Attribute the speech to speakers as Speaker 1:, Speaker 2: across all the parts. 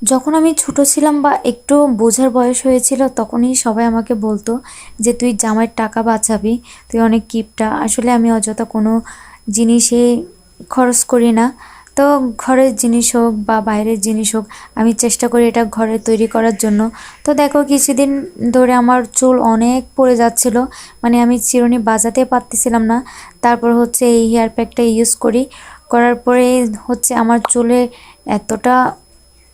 Speaker 1: যখন আমি ছোট ছিলাম বা একটু বোঝার বয়স হয়েছিল তখনই সবাই আমাকে বলতো যে তুই জামাইয়ের টাকা বাঁচাবি, তুই অনেক কিপটা। আসলে আমি অযথা কোনো জিনিসে খরচ করি না। তো ঘরের জিনিস হোক বা বাইরের জিনিস হোক, আমি চেষ্টা করি এটা ঘরে তৈরি করার জন্য। তো দেখো কিছুদিন ধরে আমার চুল অনেক পড়ে যাচ্ছিল, মানে আমি চিরুনি বাজাতে পারতেছিলাম না। তারপর হচ্ছে এই হেয়ার প্যাকটা ইউজ করার পরে হচ্ছে আমার চুলে এতটা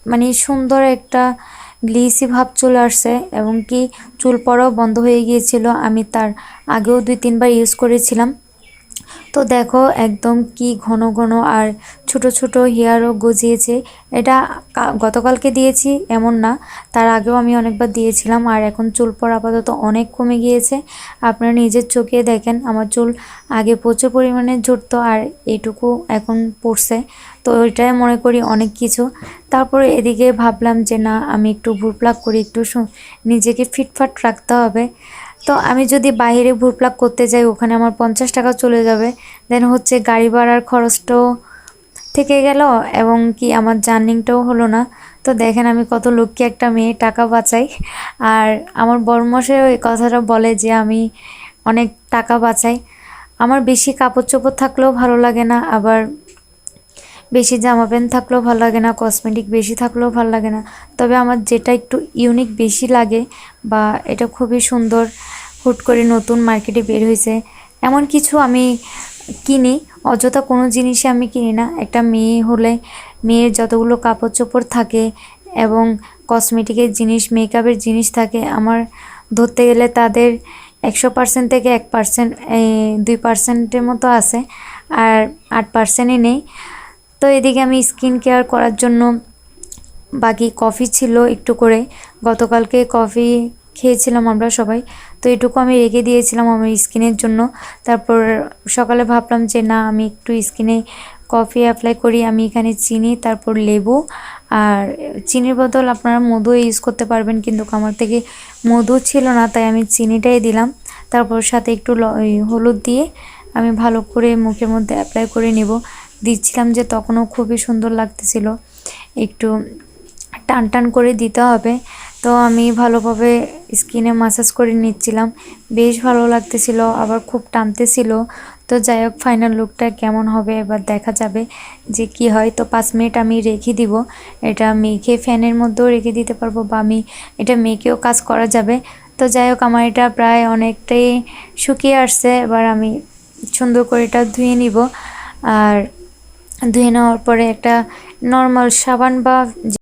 Speaker 1: মানে সুন্দর একটা গ্লিসি ভাব চলে আসছে, এবং কি চুল পড়াও বন্ধ হয়ে গিয়েছিল। আমি তার আগেও 2-3 বার ইউজ করেছিলাম। তো দেখো একদম কি ঘন ঘন আর ছোট ছোট হেয়ারও গজিয়েছে। এটা গতকালকে দিয়েছি এমন না, তার আগেও আমি অনেকবার দিয়েছিলাম। আর এখন চুল পড়া আপাতত অনেক কমে গিয়েছে। আপনারা নিজের চোখে দেখেন আমার চুল আগে প্রচুর পরিমাণে ঝরতো আর এইটুকু এখন পড়ছে। তো ওইটাই মনে করি অনেক কিছু। তারপরে এদিকে ভাবলাম যে না, আমি একটু ভুরু প্লাক করি, একটু নিজেকে ফিটফাট রাখতে হবে। তো আমি যদি বাইরে ভুরু প্লাক করতে যাই ওখানে আমার 50 টাকা চলে যাবে। দেন হচ্ছে গাড়ি ভাড়ার খরচটাও থেকে গেল, এবং কি আমার জার্নিংটাও হলো না। তো দেখেন আমি কত লক্ষ্মী একটা মেয়ে, টাকা বাঁচাই। আর আমার বড়মশাই ওই কথাটা বলে যে আমি অনেক টাকা বাঁচাই। আমার বেশি কাপড় চোপড় থাকলেও ভালো লাগে না, আবার বেশি জামা প্যান্ট থাকলেও ভালো লাগে না, কসমেটিক বেশি থাকলেও ভালো লাগে না। তবে আমার যেটা একটু ইউনিক বেশি লাগে বা এটা খুবই সুন্দর, হুট করে নতুন মার্কেটে বের হয়েছে এমন কিছু আমি কিনি। অযথা কোনো জিনিসই আমি কিনি না। একটা মেয়ে হলে মেয়ের যতগুলো কাপড় চোপড় থাকে এবং কসমেটিকের জিনিস, মেকআপের জিনিস থাকে, আমার ধরতে গেলে তাদের 100% থেকে 1%, 2%-এর মতো আছে, আর 8%-ই নেই। তো এদিকে আমি স্কিন কেয়ার করার জন্য বাকি কফি ছিল একটু করে, গতকালকে কফি খেয়েছিলাম আমরা সবাই। তো এটুকু আমি রেখে দিয়েছিলাম আমার স্কিনের জন্য। তারপর সকালে ভাবলাম যে না, আমি একটু স্কিনে কফি অ্যাপ্লাই করি। আমি এখানে চিনি, তারপর লেবু, আর চিনির বদল আপনারা মধু ইউজ করতে পারবেন, কিন্তু আমার থেকে মধু ছিল না তাই আমি চিনিটাই দিলাম। তারপর সাথে একটু হলুদ দিয়ে আমি ভালো করে মুখের মধ্যে অ্যাপ্লাই করে নেব। দিচ্ছিলাম যে তখনও খুবই সুন্দর লাগতেছিল, একটু টান টান করে দিতে হবে। তো আমি ভালোভাবে স্কিনে ম্যাসাজ করে নিচ্ছিলাম, বেশ ভালো লাগতেছিল, আবার খুব টানতেছিল। তো যাই হোক, ফাইনাল লুকটা কেমন হবে এবার দেখা যাবে যে কি হয়। তো 5 মিনিট আমি রেখে দিব। এটা মেখে ফ্যানের মধ্যেও রেখে দিতে পারবো, বা আমি এটা মেখেও কাজ করা যাবে। তো যাই হোক, আমার এটা প্রায় অনেকটাই শুকিয়ে আসছে। এবার আমি সুন্দর করে এটা ধুয়ে নিব। আর ধুয়ে নেওয়ার পরে একটা নর্মাল সাবান বা